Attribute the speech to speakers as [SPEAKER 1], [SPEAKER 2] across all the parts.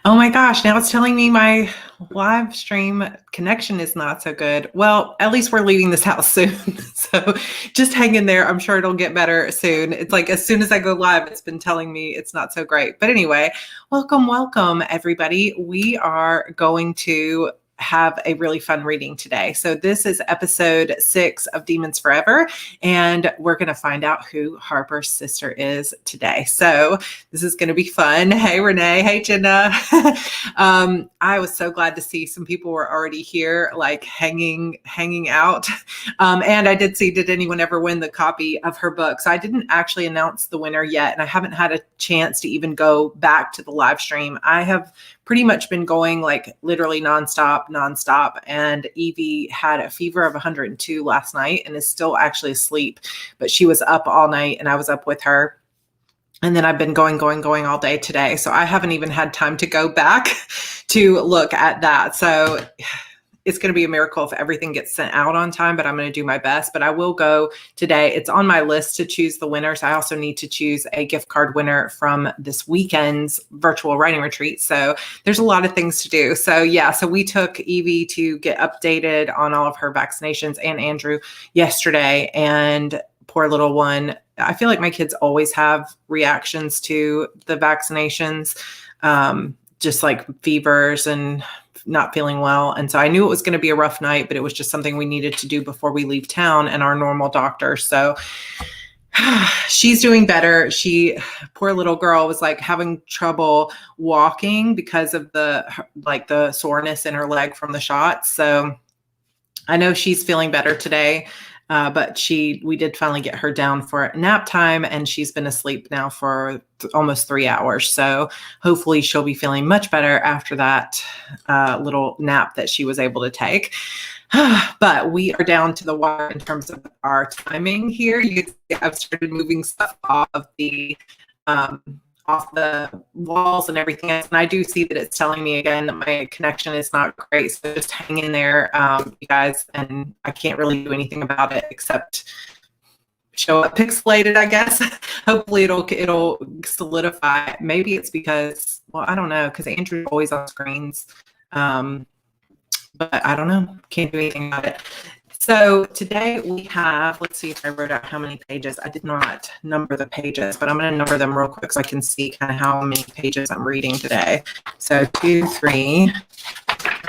[SPEAKER 1] Oh my gosh, now it's telling me my live stream connection is not so good. Well, at least we're leaving this house soon. So just hang in there. I'm sure it'll get better soon. It's like as soon as I go live, it's been telling me it's not so great. But anyway, welcome, everybody. We are going to have a really fun reading today. So this is episode 6 of Demons Forever, and we're going to find out who Harper's sister is today. So this is going to be fun. Hey, Renee. Hey, Jenna. I was so glad to see some people were already here, like hanging out. And I did see, did anyone ever win the copy of her book? So I didn't actually announce the winner yet, and I haven't had a chance to even go back to the live stream. I have pretty much been going like literally nonstop. And Evie had a fever of 102 last night and is still actually asleep, but she was up all night and I was up with her. And then I've been going all day today. So I haven't even had time to go back to look at that. So it's going to be a miracle if everything gets sent out on time, but I'm going to do my best. But I will go today. It's on my list to choose the winners. I also need to choose a gift card winner from this weekend's virtual writing retreat. So there's a lot of things to do. So yeah, so we took Evie to get updated on all of her vaccinations and Andrew yesterday. And poor little one, I feel like my kids always have reactions to the vaccinations, just like fevers and not feeling well. And so I knew it was going to be a rough night, but it was just something we needed to do before we leave town and our normal doctor. So she's doing better. Poor little girl, was like having trouble walking because of the soreness in her leg from the shots. So I know she's feeling better today. But we did finally get her down for nap time, and she's been asleep now for almost 3 hours. So hopefully she'll be feeling much better after that little nap that she was able to take. But we are down to the wire in terms of our timing here. I've started moving stuff off the walls and everything else. And I do see that it's telling me again that my connection is not great. So just hang in there, you guys. And I can't really do anything about it except show up pixelated, I guess. Hopefully it'll solidify. Maybe it's because, well, I don't know, because Andrew's always on screens. But I don't know. Can't do anything about it. So today we have, let's see if I wrote out how many pages. I did not number the pages, but I'm going to number them real quick so I can see kind of how many pages I'm reading today. So 2, 3,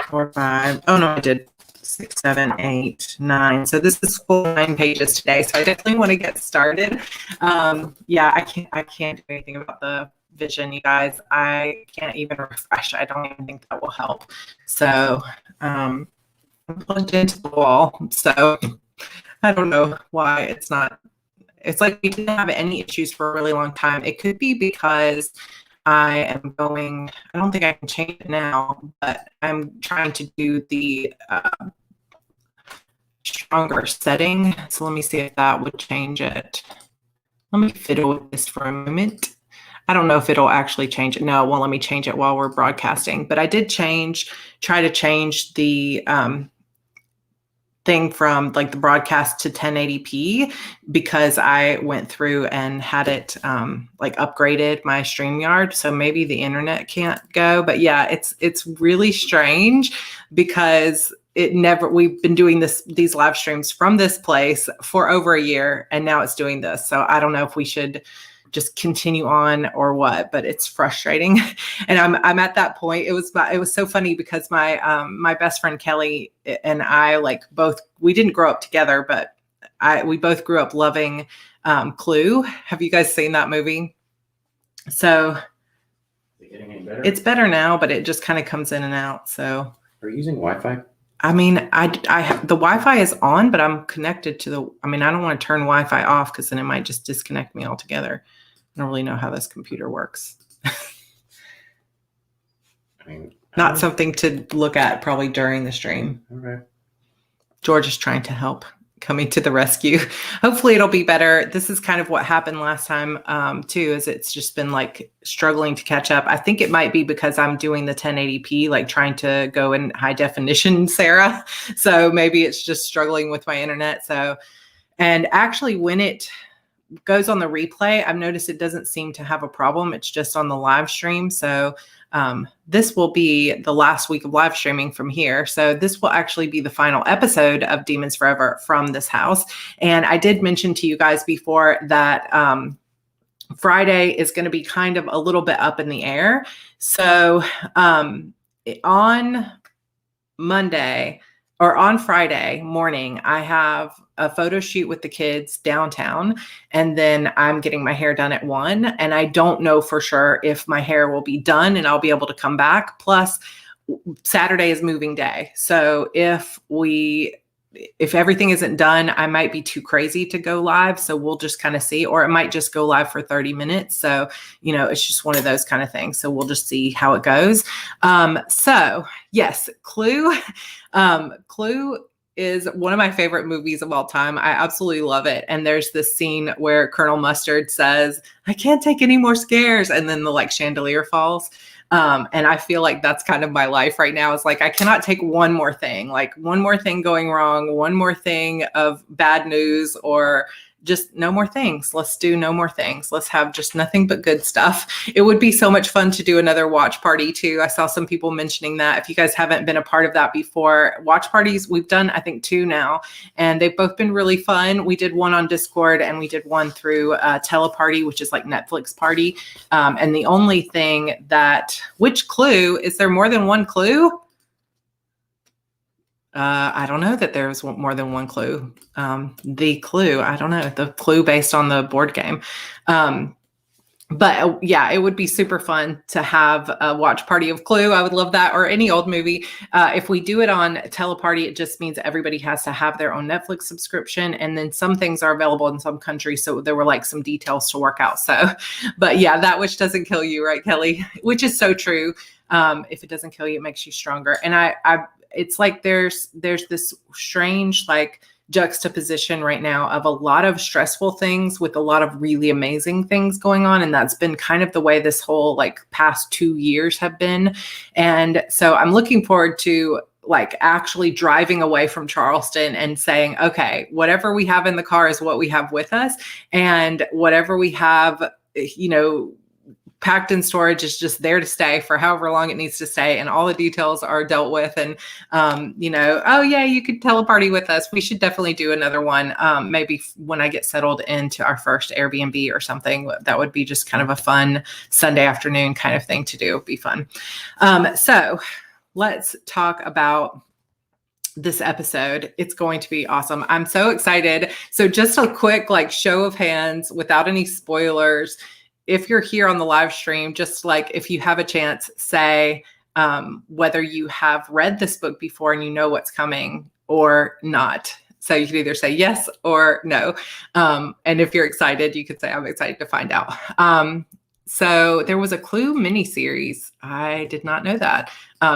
[SPEAKER 1] 4, 5. Oh no, I did 6, 7, 8, 9. So this is full 9 pages today. So I definitely want to get started. Yeah, I can't do anything about the vision, you guys. I can't even refresh. I don't even think that will help. So, I'm plugged into the wall, so I don't know why it's like we didn't have any issues for a really long time. It could be because I don't think I can change it now, but I'm trying to do the stronger setting. So let me see if that would change it. Let me fiddle with this for a moment. I don't know if it'll actually change it. No, it won't let me change it while we're broadcasting, but I did try to change the thing from like the broadcast to 1080p because I went through and had it like upgraded my StreamYard. So maybe the internet can't go, but yeah, it's really strange because we've been doing these live streams from this place for over a year, and now it's doing this. So I don't know if we should just continue on or what, but it's frustrating. And I'm at that point. It was so funny because my best friend Kelly and I we didn't grow up together, but we both grew up loving Clue. Have you guys seen that movie? So it's better now, but it just kind of comes in and out. So
[SPEAKER 2] are you using Wi-Fi?
[SPEAKER 1] I mean, the Wi-Fi is on, but I'm connected to I don't want to turn Wi-Fi off because then it might just disconnect me altogether. I don't really know how this computer works. Not something to look at probably during the stream.
[SPEAKER 2] Okay.
[SPEAKER 1] George is trying to help, coming to the rescue. Hopefully it'll be better. This is kind of what happened last time too, is it's just been like struggling to catch up. I think it might be because I'm doing the 1080p, like trying to go in high definition, Sarah. So maybe it's just struggling with my internet. So, and actually when goes on the replay, I've noticed it doesn't seem to have a problem. It's just on the live stream. So this will be the last week of live streaming from here. So this will actually be the final episode of Demons Forever from this house. And I did mention to you guys before that Friday is going to be kind of a little bit up in the air. So on Monday or on Friday morning, I have a photo shoot with the kids downtown, and then I'm getting my hair done at 1. And I don't know for sure if my hair will be done and I'll be able to come back. Plus, Saturday is moving day. So if everything isn't done, I might be too crazy to go live. So we'll just kind of see, or it might just go live for 30 minutes. So, it's just one of those kind of things. So we'll just see how it goes. So yes, Clue. Clue is one of my favorite movies of all time. I absolutely love it. And there's this scene where Colonel Mustard says, "I can't take any more scares." And then the chandelier falls. And I feel like that's kind of my life right now. It's like, I cannot take one more thing, one more thing going wrong, one more thing of bad news, or just no more things. Let's do no more things. Let's have just nothing but good stuff. It would be so much fun to do another watch party too. I saw some people mentioning that. If you guys haven't been a part of that before, watch parties, we've done, I think 2 now, and they've both been really fun. We did one on Discord and we did one through Teleparty, which is like Netflix party. And the only thing which Clue, is there more than one Clue? I don't know that there's more than one Clue. The Clue, I don't know, the Clue based on the board game. But yeah, it would be super fun to have a watch party of Clue. I would love that, or any old movie. If we do it on Teleparty, it just means everybody has to have their own Netflix subscription. And then some things are available in some countries. So there were some details to work out. So, but yeah, that which doesn't kill you, right, Kelly? Which is so true. If it doesn't kill you, it makes you stronger. And it's like there's this strange juxtaposition right now of a lot of stressful things with a lot of really amazing things going on. And that's been kind of the way this whole past 2 years have been. And so I'm looking forward to actually driving away from Charleston and saying, okay, whatever we have in the car is what we have with us. And whatever we have, packed in storage is just there to stay for however long it needs to stay. And all the details are dealt with. And, oh yeah, you could Teleparty with us. We should definitely do another one. Maybe when I get settled into our first Airbnb or something, that would be just kind of a fun Sunday afternoon kind of thing to do. It'd be fun. So let's talk about this episode. It's going to be awesome. I'm so excited. So just a quick show of hands without any spoilers. If you're here on the live stream, just if you have a chance, say whether you have read this book before and you know what's coming or not. So you can either say yes or no. And if you're excited, you could say, I'm excited to find out. So there was a Clue miniseries. I did not know that.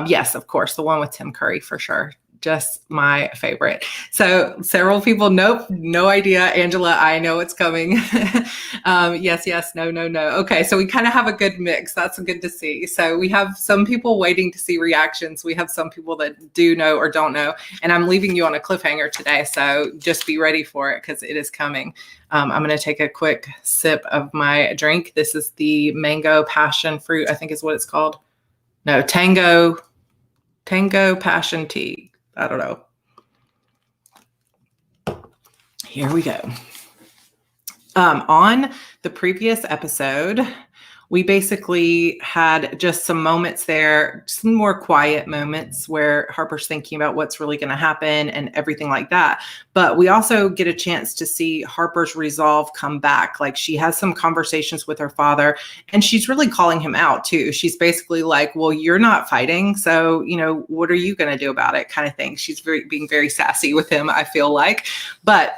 [SPEAKER 1] Yes, of course, the one with Tim Curry for sure. Just my favorite. So several people, nope, no idea. Angela, I know it's coming. Yes, no. Okay, so we kind of have a good mix. That's good to see. So we have some people waiting to see reactions. We have some people that do know or don't know. And I'm leaving you on a cliffhanger today. So just be ready for it because it is coming. I'm going to take a quick sip of my drink. This is the mango passion fruit, I think is what it's called. No, Tango passion tea. I don't know. Here we go. On the previous episode, we basically had just some moments there, some more quiet moments where Harper's thinking about what's really going to happen and everything like that. But we also get a chance to see Harper's resolve come back. She has some conversations with her father and she's really calling him out too. She's basically like, well, you're not fighting. So, what are you going to do about it kind of thing. She's being very sassy with him, I feel like. But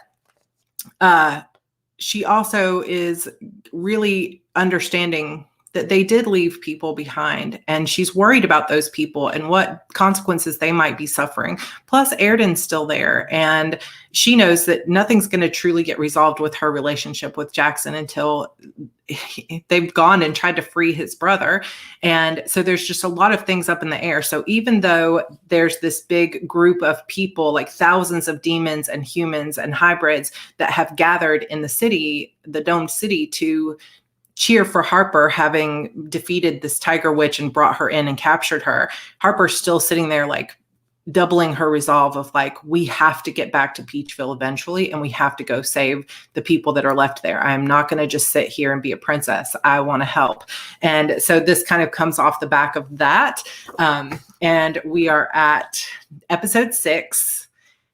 [SPEAKER 1] she also is really understanding that they did leave people behind, and she's worried about those people and what consequences they might be suffering. Plus, Airden's still there, and she knows that nothing's going to truly get resolved with her relationship with Jackson until they've gone and tried to free his brother. And so there's just a lot of things up in the air. So even though there's this big group of people, like thousands of demons and humans and hybrids that have gathered in the city, the domed city, to cheer for Harper having defeated this tiger witch and brought her in and captured her, Harper's still sitting there like doubling her resolve of like, we have to get back to Peachville eventually, and we have to go save the people that are left there. I'm not going to just sit here and be a princess. I want to help. And so this kind of comes off the back of that. And we are at episode 6,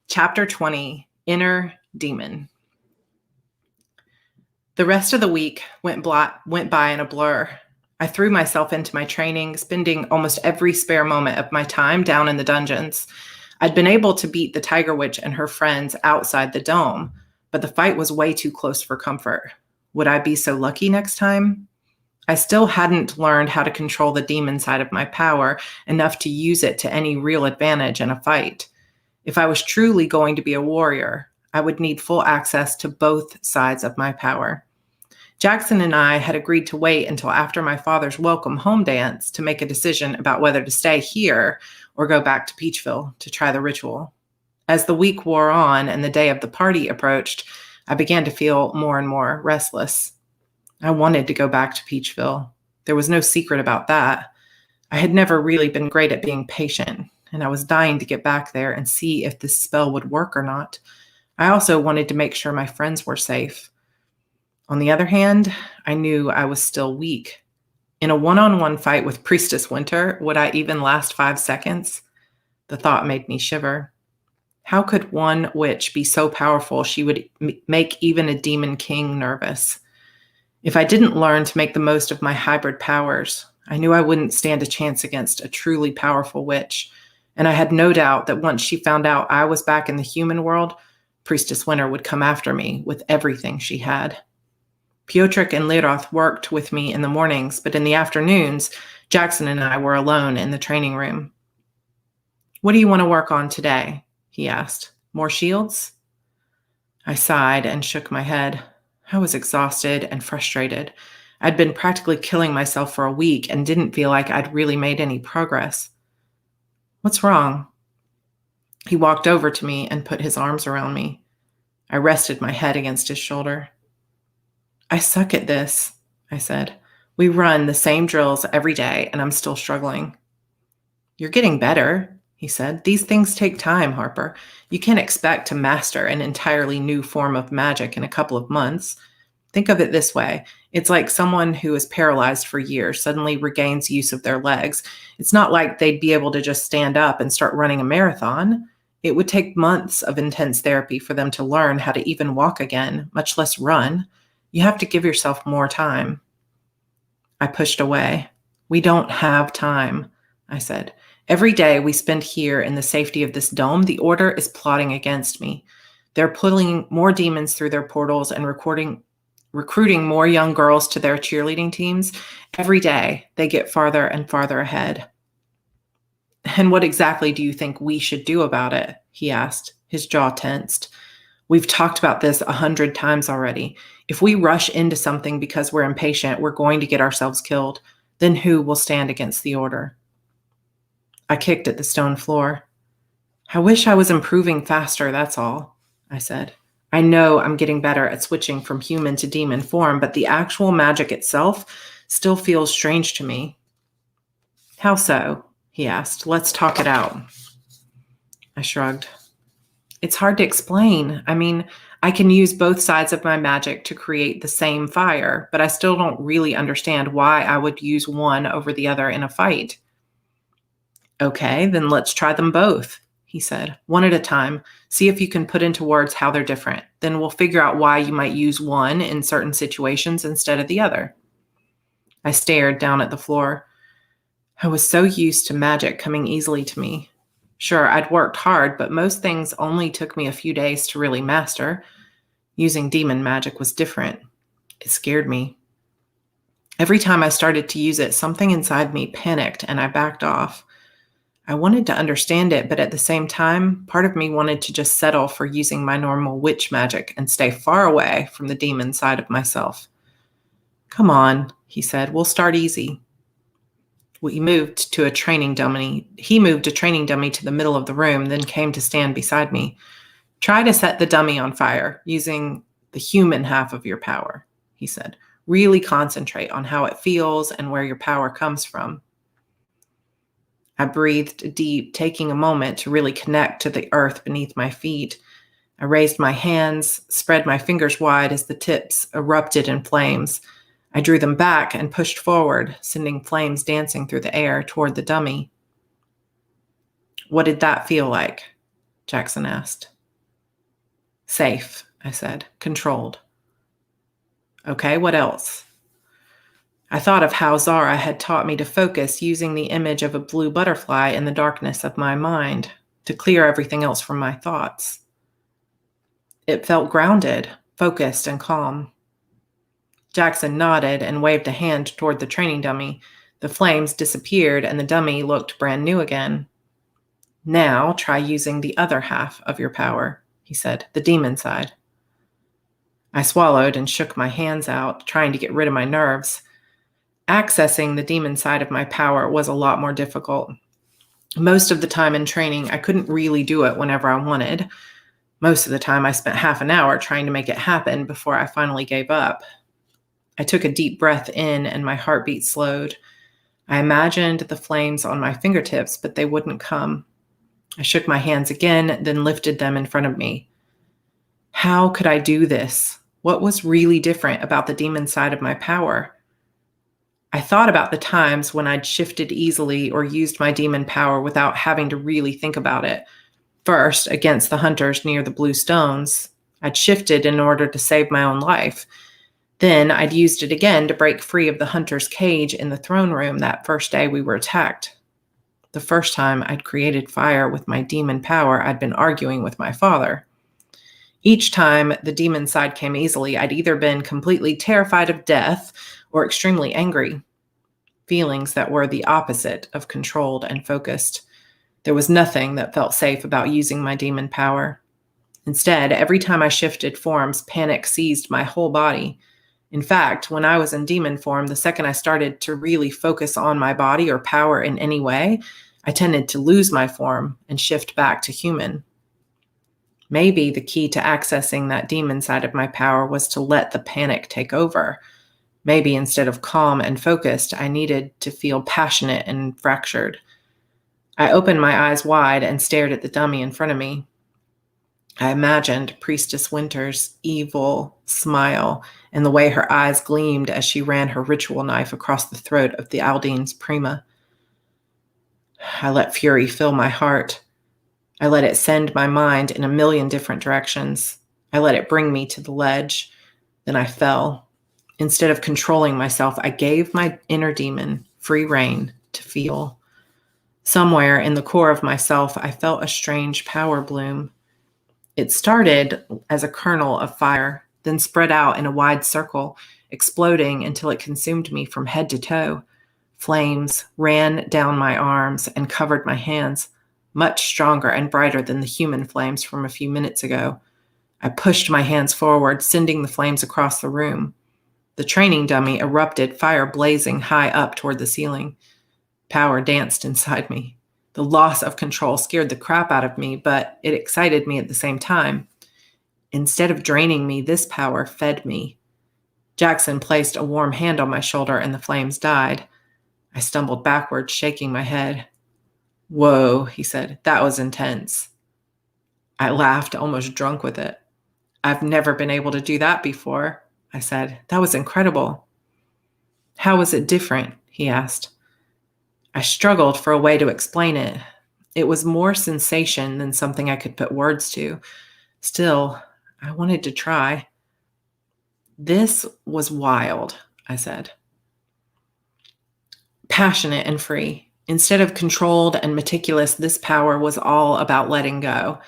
[SPEAKER 1] chapter 20, Inner Demon. The rest of the week went by in a blur. I threw myself into my training, spending almost every spare moment of my time down in the dungeons. I'd been able to beat the Tiger Witch and her friends outside the dome, but the fight was way too close for comfort. Would I be so lucky next time? I still hadn't learned how to control the demon side of my power enough to use it to any real advantage in a fight. If I was truly going to be a warrior, I would need full access to both sides of my power. Jackson and I had agreed to wait until after my father's welcome home dance to make a decision about whether to stay here or go back to Peachville to try the ritual. As the week wore on and the day of the party approached, I began to feel more and more restless. I wanted to go back to Peachville. There was no secret about that. I had never really been great at being patient, and I was dying to get back there and see if this spell would work or not. I also wanted to make sure my friends were safe. On the other hand, I knew I was still weak. In a one-on-one fight with Priestess Winter, would I even last 5 seconds? The thought made me shiver. How could one witch be so powerful she would make even a demon king nervous? If I didn't learn to make the most of my hybrid powers, I knew I wouldn't stand a chance against a truly powerful witch. And I had no doubt that once she found out I was back in the human world, Priestess Winter would come after me with everything she had. Piotrek and Leroth worked with me in the mornings, but in the afternoons, Jackson and I were alone in the training room. "What do you want to work on today?" he asked. "More shields?" I sighed and shook my head. I was exhausted and frustrated. I'd been practically killing myself for a week and didn't feel like I'd really made any progress. "What's wrong?" He walked over to me and put his arms around me. I rested my head against his shoulder. "I suck at this," I said. "We run the same drills every day, and I'm still struggling." "You're getting better," he said. "These things take time, Harper. You can't expect to master an entirely new form of magic in a couple of months. Think of it this way. It's like someone who is paralyzed for years suddenly regains use of their legs. It's not like they'd be able to just stand up and start running a marathon. It would take months of intense therapy for them to learn how to even walk again, much less run. You have to give yourself more time." I pushed away. "We don't have time," I said. "Every day we spend here in the safety of this dome, the Order is plotting against me. They're pulling more demons through their portals and recruiting more young girls to their cheerleading teams. Every day they get farther and farther ahead." "And what exactly do you think we should do about it?" he asked, his jaw tensed. "We've talked about this 100 times already. If we rush into something because we're impatient, we're going to get ourselves killed. Then who will stand against the Order?" I kicked at the stone floor. "I wish I was improving faster, that's all," I said. "I know I'm getting better at switching from human to demon form, but the actual magic itself still feels strange to me." "How so?" he asked. "Let's talk it out." I shrugged. "It's hard to explain. I mean, I can use both sides of my magic to create the same fire, but I still don't really understand why I would use one over the other in a fight." "Okay, then let's try them both," he said. "One at a time. See if you can put into words how they're different. Then we'll figure out why you might use one in certain situations instead of the other." I stared down at the floor. I was so used to magic coming easily to me. Sure, I'd worked hard, but most things only took me a few days to really master. Using demon magic was different. It scared me. Every time I started to use it, something inside me panicked and I backed off. I wanted to understand it, but at the same time, part of me wanted to just settle for using my normal witch magic and stay far away from the demon side of myself. "Come on," he said, "we'll start easy." He moved a training dummy to the middle of the room, then came to stand beside me. "Try to set the dummy on fire using the human half of your power," he said. "Really concentrate on how it feels and where your power comes from." I breathed deep, taking a moment to really connect to the earth beneath my feet. I raised my hands, spread my fingers wide as the tips erupted in flames. I drew them back and pushed forward, sending flames dancing through the air toward the dummy. "What did that feel like?" Jackson asked. "Safe," I said. "Controlled." "Okay, what else?" I thought of how Zara had taught me to focus using the image of a blue butterfly in the darkness of my mind to clear everything else from my thoughts. It felt grounded, focused, and calm. Jackson nodded and waved a hand toward the training dummy. The flames disappeared and the dummy looked brand new again. "Now try using the other half of your power," he said, "the demon side." I swallowed and shook my hands out, trying to get rid of my nerves. Accessing the demon side of my power was a lot more difficult. Most of the time in training, I couldn't really do it whenever I wanted. Most of the time, I spent half an hour trying to make it happen before I finally gave up. I took a deep breath in and my heartbeat slowed. I imagined the flames on my fingertips, but they wouldn't come. I shook my hands again, then lifted them in front of me. How could I do this? What was really different about the demon side of my power? I thought about the times when I'd shifted easily or used my demon power without having to really think about it. First, against the hunters near the blue stones, I'd shifted in order to save my own life. Then I'd used it again to break free of the hunter's cage in the throne room that first day we were attacked. The first time I'd created fire with my demon power, I'd been arguing with my father. Each time the demon side came easily, I'd either been completely terrified of death or extremely angry, feelings that were the opposite of controlled and focused. There was nothing that felt safe about using my demon power. Instead, every time I shifted forms, panic seized my whole body. In fact, when I was in demon form, the second I started to really focus on my body or power in any way, I tended to lose my form and shift back to human. Maybe the key to accessing that demon side of my power was to let the panic take over. Maybe instead of calm and focused, I needed to feel passionate and fractured. I opened my eyes wide and stared at the dummy in front of me. I imagined Priestess Winter's evil smile and the way her eyes gleamed as she ran her ritual knife across the throat of the Aldean's Prima. I let fury fill my heart. I let it send my mind in a million different directions. I let it bring me to the ledge. Then I fell. Instead of controlling myself, I gave my inner demon free rein to feel. Somewhere in the core of myself, I felt a strange power bloom. It started as a kernel of fire, then spread out in a wide circle, exploding until it consumed me from head to toe. Flames ran down my arms and covered my hands, much stronger and brighter than the human flames from a few minutes ago. I pushed my hands forward, sending the flames across the room. The training dummy erupted, fire blazing high up toward the ceiling. Power danced inside me. The loss of control scared the crap out of me, but it excited me at the same time. Instead of draining me, this power fed me. Jackson placed a warm hand on my shoulder and the flames died. I stumbled backwards, shaking my head. "Whoa," he said, "that was intense." I laughed, almost drunk with it. "I've never been able to do that before," I said. "That was incredible." "How was it different?" he asked. I struggled for a way to explain it. It was more sensation than something I could put words to. Still, I wanted to try. "This was wild," I said. Passionate and free. Instead of controlled and meticulous, this power was all about letting go.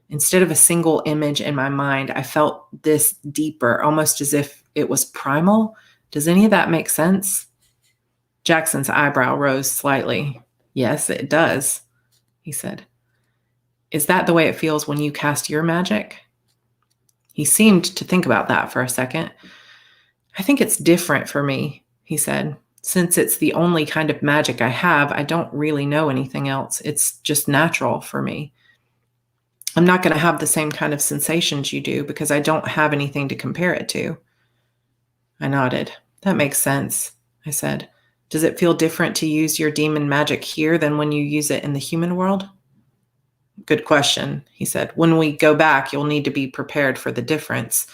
[SPEAKER 1] Instead of a single image in my mind, I felt this deeper, almost as if it was primal. Does any of that make sense? Jackson's eyebrow rose slightly. Yes, it does, he said. Is that the way it feels when you cast your magic? He seemed to think about that for a second. I think it's different for me, he said. Since it's the only kind of magic I have, I don't really know anything else. It's just natural for me. I'm not going to have the same kind of sensations you do because I don't have anything to compare it to. I nodded. That makes sense, I said. Does it feel different to use your demon magic here than when you use it in the human world? Good question, he said. When we go back, you'll need to be prepared for the difference.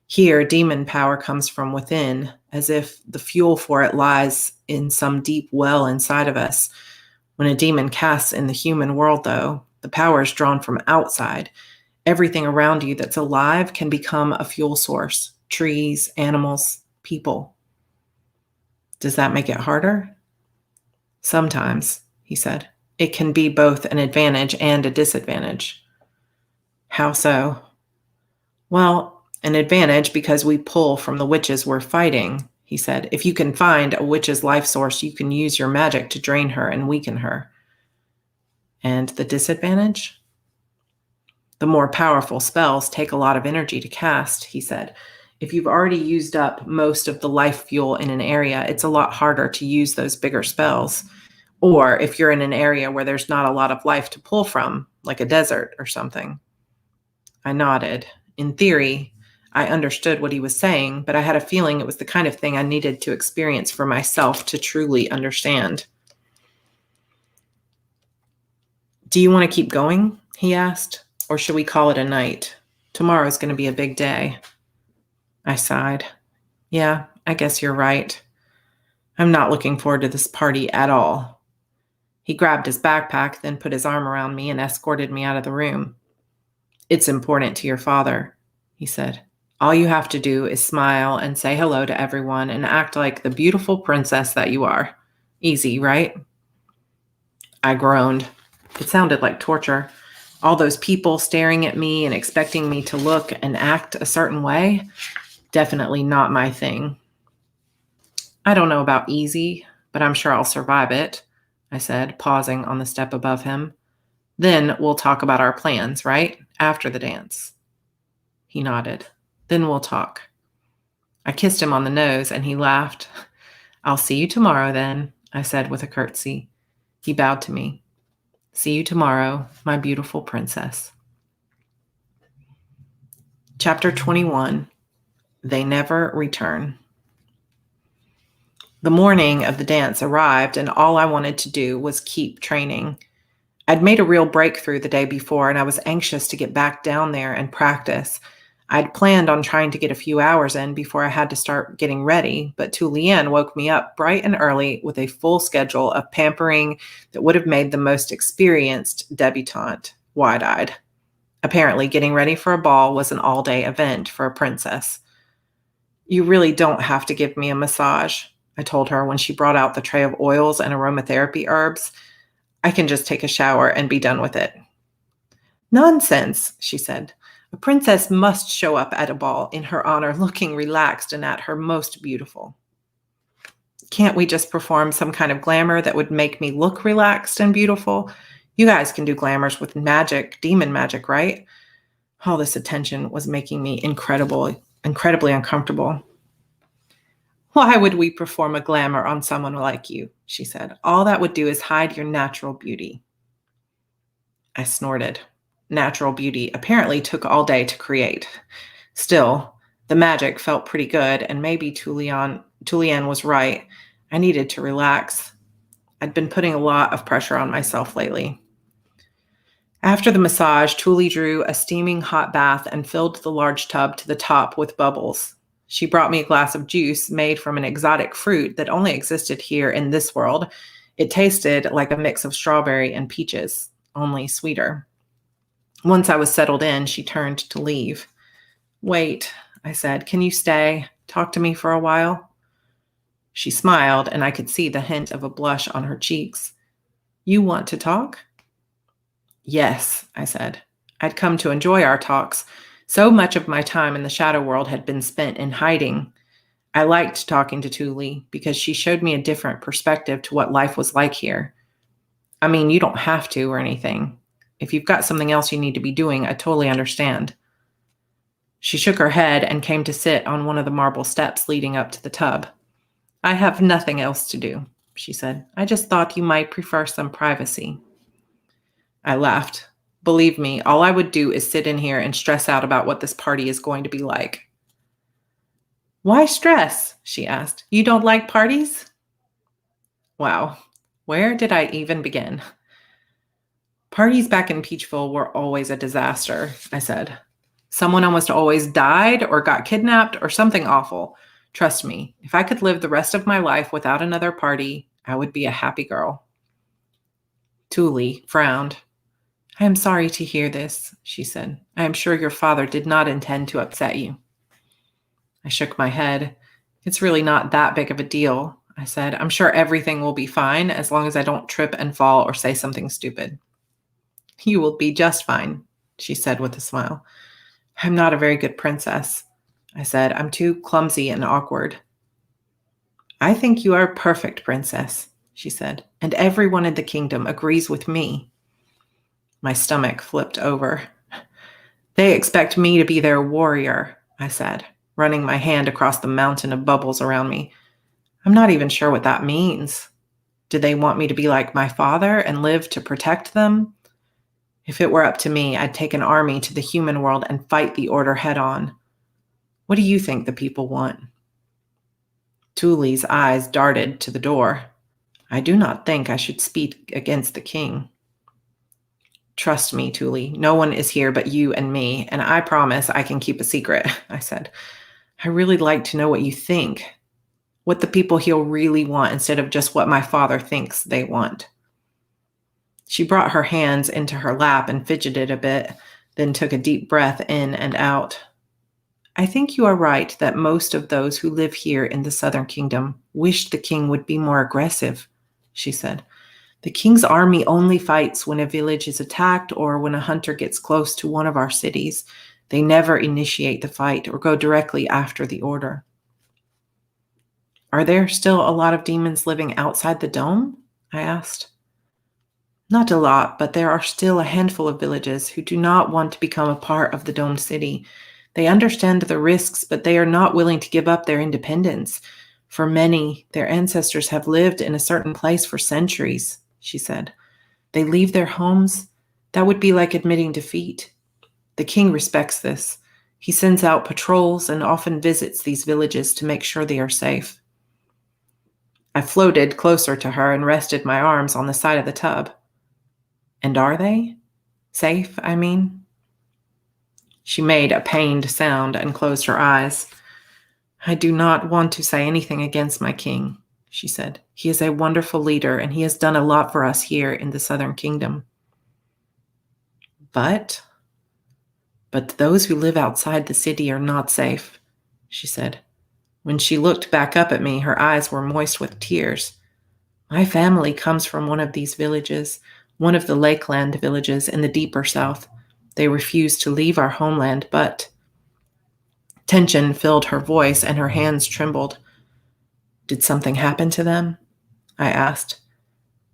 [SPEAKER 1] Here, demon power comes from within, as if the fuel for it lies in some deep well inside of us. When a demon casts in the human world, though, the power is drawn from outside. Everything around you that's alive can become a fuel source. Trees, animals, people. Does that make it harder? Sometimes, he said. It can be both an advantage and a disadvantage. How so? Well, an advantage because we pull from the witches we're fighting, he said. If you can find a witch's life source, you can use your magic to drain her and weaken her. And the disadvantage? The more powerful spells take a lot of energy to cast, he said. If you've already used up most of the life fuel in an area, it's a lot harder to use those bigger spells. Or if you're in an area where there's not a lot of life to pull from, like a desert or something. I nodded. In theory, I understood what he was saying, but I had a feeling it was the kind of thing I needed to experience for myself to truly understand. Do you want to keep going? He asked. Or should we call it a night? Tomorrow's going to be a big day. I sighed. Yeah, I guess you're right. I'm not looking forward to this party at all. He grabbed his backpack, then put his arm around me and escorted me out of the room. It's important to your father, he said. All you have to do is smile and say hello to everyone and act like the beautiful princess that you are. Easy, right? I groaned. It sounded like torture. All those people staring at me and expecting me to look and act a certain way. Definitely not my thing. I don't know about easy, but I'm sure I'll survive it, I said, pausing on the step above him. Then we'll talk about our plans, right? After the dance. He nodded. Then we'll talk. I kissed him on the nose and he laughed. I'll see you tomorrow then, I said with a curtsy. He bowed to me. See you tomorrow, my beautiful princess. Chapter 21. They Never Return. The morning of the dance arrived, and all I wanted to do was keep training. I'd made a real breakthrough the day before, and I was anxious to get back down there and practice. I'd planned on trying to get a few hours in before I had to start getting ready, but Tuliane woke me up bright and early with a full schedule of pampering that would have made the most experienced debutante wide-eyed. Apparently, getting ready for a ball was an all-day event for a princess. You really don't have to give me a massage, I told her when she brought out the tray of oils and aromatherapy herbs. I can just take a shower and be done with it. Nonsense, she said. A princess must show up at a ball in her honor looking relaxed and at her most beautiful. Can't we just perform some kind of glamour that would make me look relaxed and beautiful? You guys can do glamours with magic, demon magic, right? All this attention was making me incredibly uncomfortable. Why would we perform a glamour on someone like you? She said. All that would do is hide your natural beauty. I snorted. Natural beauty apparently took all day to create. Still, the magic felt pretty good, and maybe Tuliane was right. I needed to relax. I'd been putting a lot of pressure on myself lately. After the massage, Tuli drew a steaming hot bath and filled the large tub to the top with bubbles. She brought me a glass of juice made from an exotic fruit that only existed here in this world. It tasted like a mix of strawberry and peaches, only sweeter. Once I was settled in, she turned to leave. Wait, I said, can you stay? Talk to me for a while? She smiled, and I could see the hint of a blush on her cheeks. You want to talk? Yes, I said. I'd come to enjoy our talks. So much of my time in the shadow world had been spent in hiding. I liked talking to Tuli because she showed me a different perspective to what life was like here. I mean, you don't have to or anything. If you've got something else you need to be doing, I totally understand. She shook her head and came to sit on one of the marble steps leading up to the tub. I have nothing else to do, she said. I just thought you might prefer some privacy. I laughed. Believe me, all I would do is sit in here and stress out about what this party is going to be like. Why stress? She asked. You don't like parties? Wow, where did I even begin? Parties back in Peachville were always a disaster, I said. Someone almost always died or got kidnapped or something awful. Trust me, if I could live the rest of my life without another party, I would be a happy girl. Tuli frowned. I am sorry to hear this, she said. I am sure your father did not intend to upset you. I shook my head. It's really not that big of a deal, I said. I'm sure everything will be fine as long as I don't trip and fall or say something stupid. You will be just fine, she said with a smile. I'm not a very good princess, I said. I'm too clumsy and awkward. I think you are a perfect princess, she said, and everyone in the kingdom agrees with me. My stomach flipped over. They expect me to be their warrior, I said, running my hand across the mountain of bubbles around me. I'm not even sure what that means. Do they want me to be like my father and live to protect them? If it were up to me, I'd take an army to the human world and fight the order head on. What do you think the people want? Tuli's eyes darted to the door. I do not think I should speak against the king. Trust me, Tuli, no one is here but you and me, and I promise I can keep a secret, I said. I really like to know what you think, what the people here really want instead of just what my father thinks they want. She brought her hands into her lap and fidgeted a bit, then took a deep breath in and out. I think you are right that most of those who live here in the Southern Kingdom wish the king would be more aggressive, she said. The king's army only fights when a village is attacked or when a hunter gets close to one of our cities. They never initiate the fight or go directly after the order. Are there still a lot of demons living outside the dome? I asked. Not a lot, but there are still a handful of villages who do not want to become a part of the domed city. They understand the risks, but they are not willing to give up their independence. For many, their ancestors have lived in a certain place for centuries, she said. They leave their homes. That would be like admitting defeat. The king respects this. He sends out patrols and often visits these villages to make sure they are safe. I floated closer to her and rested my arms on the side of the tub. And are they? Safe, I mean? She made a pained sound and closed her eyes. I do not want to say anything against my king, she said. He is a wonderful leader, and he has done a lot for us here in the Southern Kingdom. But those who live outside the city are not safe, she said. When she looked back up at me, her eyes were moist with tears. My family comes from one of these villages, one of the Lakeland villages in the deeper south. They refuse to leave our homeland, but... Tension filled her voice and her hands trembled. Did something happen to them? I asked.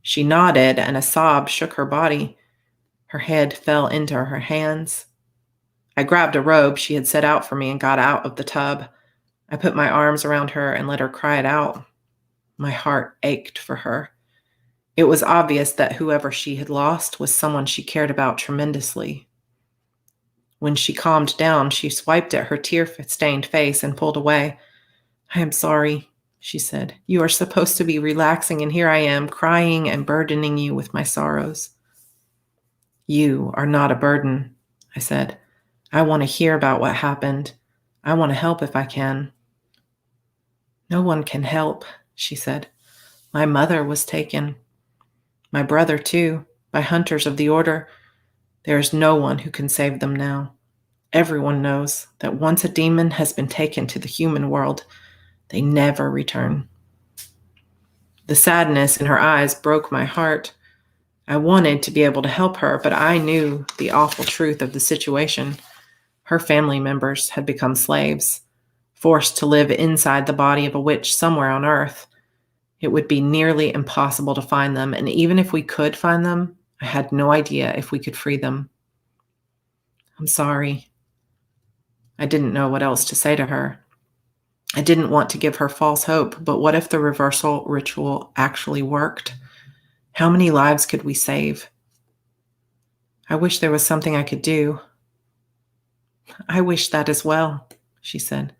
[SPEAKER 1] She nodded and a sob shook her body. Her head fell into her hands. I grabbed a robe she had set out for me and got out of the tub. I put my arms around her and let her cry it out. My heart ached for her. It was obvious that whoever she had lost was someone she cared about tremendously. When she calmed down, she swiped at her tear-stained face and pulled away. I am sorry, she said. You are supposed to be relaxing, and here I am, crying and burdening you with my sorrows. You are not a burden, I said. I want to hear about what happened. I want to help if I can. No one can help, she said. My mother was taken. My brother, too, by hunters of the order. There is no one who can save them now. Everyone knows that once a demon has been taken to the human world, they never return. The sadness in her eyes broke my heart. I wanted to be able to help her, but I knew the awful truth of the situation. Her family members had become slaves, forced to live inside the body of a witch somewhere on Earth. It would be nearly impossible to find them, and even if we could find them, I had no idea if we could free them. I'm sorry. I didn't know what else to say to her. I didn't want to give her false hope, but what if the reversal ritual actually worked? How many lives could we save? I wish there was something I could do. I wish that as well, she said.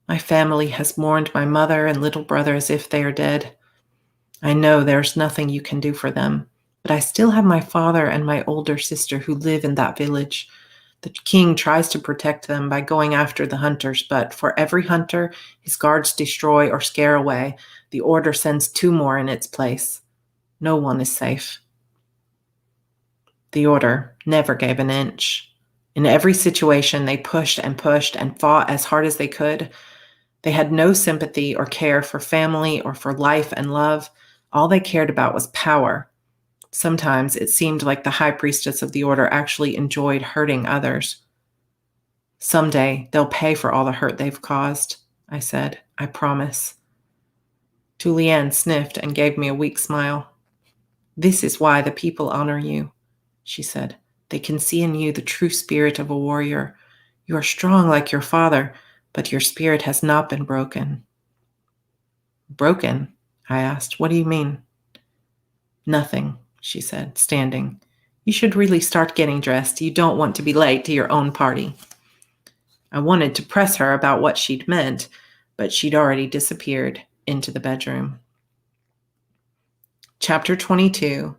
[SPEAKER 1] My family has mourned my mother and little brother as if they are dead. I know there's nothing you can do for them, but I still have my father and my older sister who live in that village. The king tries to protect them by going after the hunters, but for every hunter his guards destroy or scare away, the order sends 2 more in its place. No one is safe. The order never gave an inch. In every situation, they pushed and fought as hard as they could. They had no sympathy or care for family or for life and love. All they cared about was power. Sometimes it seemed like the high priestess of the order actually enjoyed hurting others. Someday they'll pay for all the hurt they've caused, I said. I promise. Julianne sniffed and gave me a weak smile. This is why the people honor you, she said. They can see in you the true spirit of a warrior. You are strong like your father, but your spirit has not been broken. Broken? I asked. What do you mean? Nothing, she said, standing. You should really start getting dressed. You don't want to be late to your own party. I wanted to press her about what she'd meant, but she'd already disappeared into the bedroom. Chapter 22,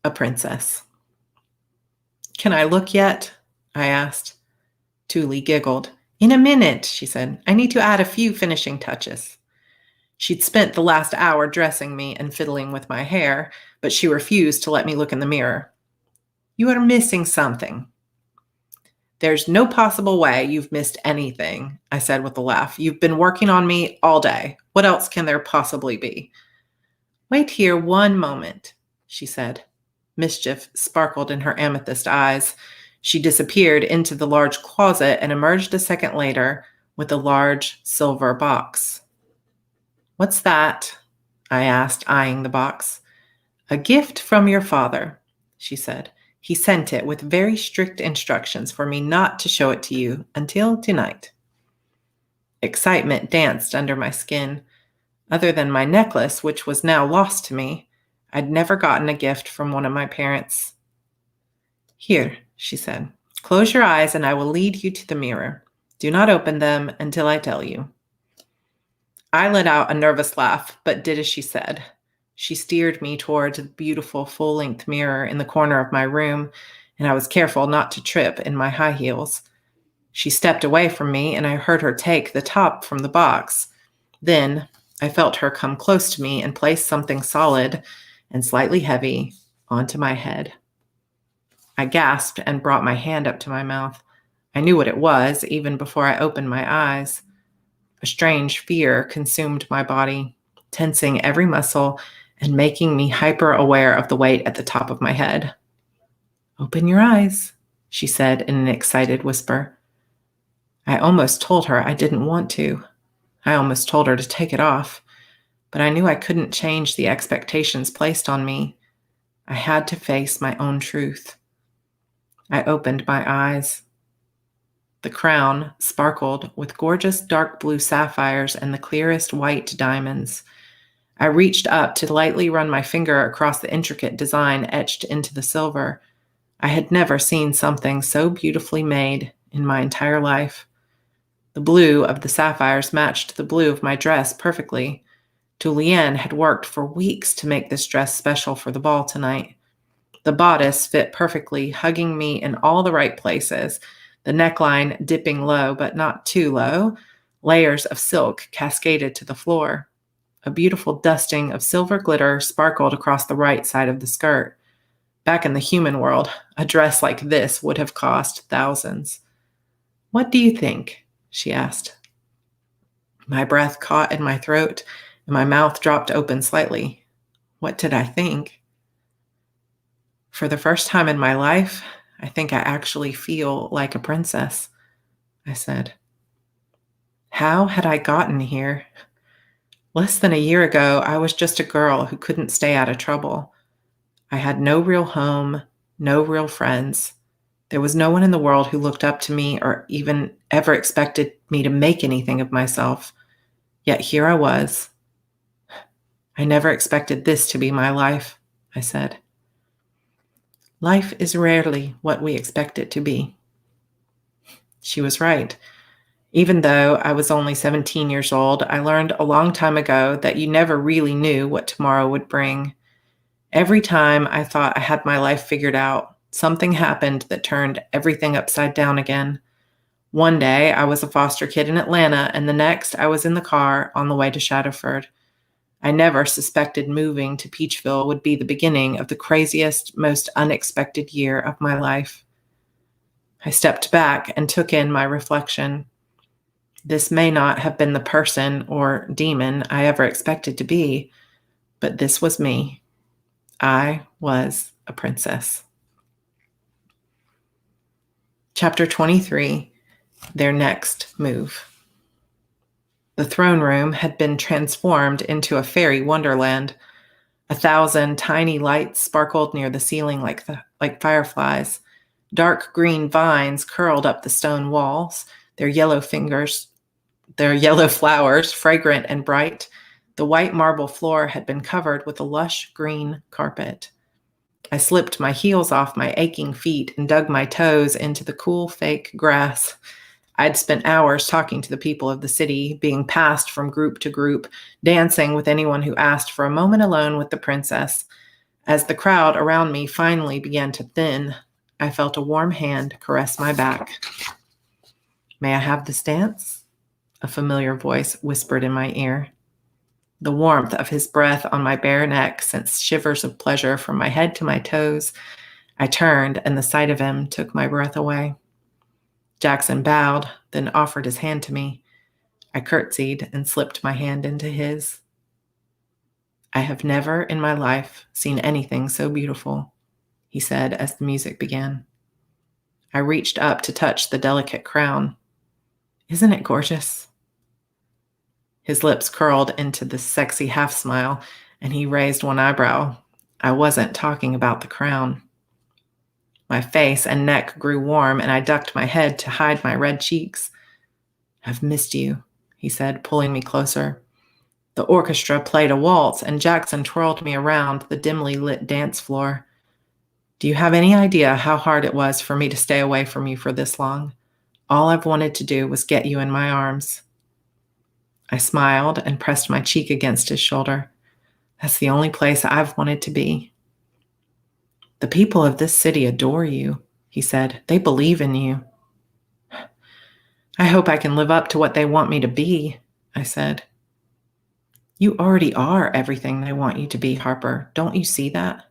[SPEAKER 1] A Princess. Can I look yet? I asked. Tuli giggled. In a minute, she said. I need to add a few finishing touches. She'd spent the last hour dressing me and fiddling with my hair, but she refused to let me look in the mirror. You are missing something. There's no possible way you've missed anything, I said with a laugh. You've been working on me all day. What else can there possibly be? Wait here 1 moment, she said. Mischief sparkled in her amethyst eyes. She disappeared into the large closet and emerged a second later with a large silver box. What's that? I asked, eyeing the box. A gift from your father, she said. He sent it with very strict instructions for me not to show it to you until tonight. Excitement danced under my skin. Other than my necklace, which was now lost to me, I'd never gotten a gift from one of my parents. Here, she said, close your eyes and I will lead you to the mirror. Do not open them until I tell you. I let out a nervous laugh, but did as she said. She steered me towards a beautiful full-length mirror in the corner of my room, and I was careful not to trip in my high heels. She stepped away from me, and I heard her take the top from the box. Then I felt her come close to me and place something solid and slightly heavy onto my head. I gasped and brought my hand up to my mouth. I knew what it was even before I opened my eyes. A strange fear consumed my body, tensing every muscle and making me hyper-aware of the weight at the top of my head. Open your eyes, she said in an excited whisper. I almost told her I didn't want to. I almost told her to take it off, but I knew I couldn't change the expectations placed on me. I had to face my own truth. I opened my eyes. The crown sparkled with gorgeous dark blue sapphires and the clearest white diamonds. I reached up to lightly run my finger across the intricate design etched into the silver. I had never seen something so beautifully made in my entire life. The blue of the sapphires matched the blue of my dress perfectly. Julianne had worked for weeks to make this dress special for the ball tonight. The bodice fit perfectly, hugging me in all the right places, the neckline dipping low but not too low. Layers of silk cascaded to the floor. A beautiful dusting of silver glitter sparkled across the right side of the skirt. Back in the human world, a dress like this would have cost thousands. What do you think? She asked. My breath caught in my throat, and my mouth dropped open slightly. What did I think? For the first time in my life, I think I actually feel like a princess, I said. How had I gotten here? Less than a year ago, I was just a girl who couldn't stay out of trouble. I had no real home, no real friends. There was no one in the world who looked up to me or even ever expected me to make anything of myself. Yet here I was. I never expected this to be my life, I said. Life is rarely what we expect it to be. She was right. Even though I was only 17 years old, I learned a long time ago that you never really knew what tomorrow would bring. Every time I thought I had my life figured out, something happened that turned everything upside down again. One day, I was a foster kid in Atlanta, and the next, I was in the car on the way to Shadowford. I never suspected moving to Peachville would be the beginning of the craziest, most unexpected year of my life. I stepped back and took in my reflection. This may not have been the person or demon I ever expected to be, but this was me. I was a princess. Chapter 23, Their Next Move. The throne room had been transformed into a fairy wonderland. 1,000 tiny lights sparkled near the ceiling like fireflies. Dark green vines curled up the stone walls, their yellow flowers, fragrant and bright. The white marble floor had been covered with a lush green carpet. I slipped my heels off my aching feet and dug my toes into the cool fake grass. I'd spent hours talking to the people of the city, being passed from group to group, dancing with anyone who asked for a moment alone with the princess. As the crowd around me finally began to thin, I felt a warm hand caress my back. May I have this dance? A familiar voice whispered in my ear. The warmth of his breath on my bare neck sent shivers of pleasure from my head to my toes. I turned, and the sight of him took my breath away. Jackson bowed, then offered his hand to me. I curtsied and slipped my hand into his. I have never in my life seen anything so beautiful, he said as the music began. I reached up to touch the delicate crown. Isn't it gorgeous? His lips curled into the sexy half smile, and he raised one eyebrow. I wasn't talking about the crown. My face and neck grew warm, and I ducked my head to hide my red cheeks. I've missed you, he said, pulling me closer. The orchestra played a waltz, and Jackson twirled me around the dimly lit dance floor. Do you have any idea how hard it was for me to stay away from you for this long? All I've wanted to do was get you in my arms. I smiled and pressed my cheek against his shoulder. That's the only place I've wanted to be. The people of this city adore you, he said. They believe in you. I hope I can live up to what they want me to be, I said. You already are everything they want you to be, Harper. Don't you see that?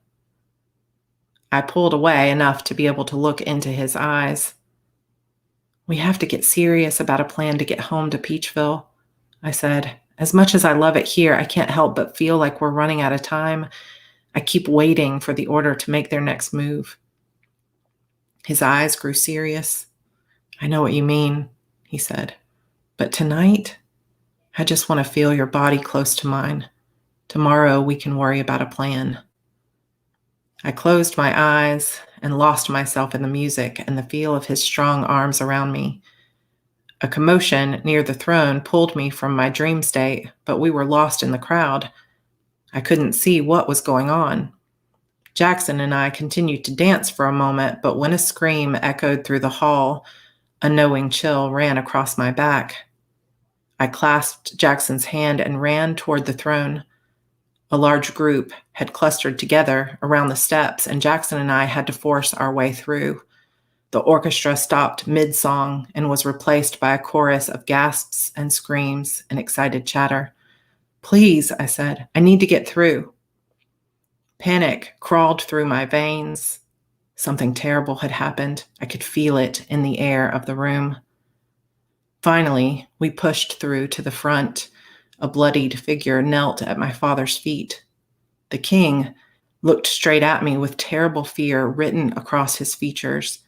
[SPEAKER 1] I pulled away enough to be able to look into his eyes. We have to get serious about a plan to get home to Peachville, I said. As much as I love it here, I can't help but feel like we're running out of time. I keep waiting for the order to make their next move. His eyes grew serious. I know what you mean, he said. But tonight, I just want to feel your body close to mine. Tomorrow we can worry about a plan. I closed my eyes and lost myself in the music and the feel of his strong arms around me. A commotion near the throne pulled me from my dream state, but we were lost in the crowd. I couldn't see what was going on. Jackson and I continued to dance for a moment, but when a scream echoed through the hall, a knowing chill ran across my back. I clasped Jackson's hand and ran toward the throne. A large group had clustered together around the steps, and Jackson and I had to force our way through. The orchestra stopped mid-song and was replaced by a chorus of gasps and screams and excited chatter. Please, I said, I need to get through. Panic crawled through my veins. Something terrible had happened. I could feel it in the air of the room. Finally, we pushed through to the front. A bloodied figure knelt at my father's feet. The king looked straight at me with terrible fear written across his features.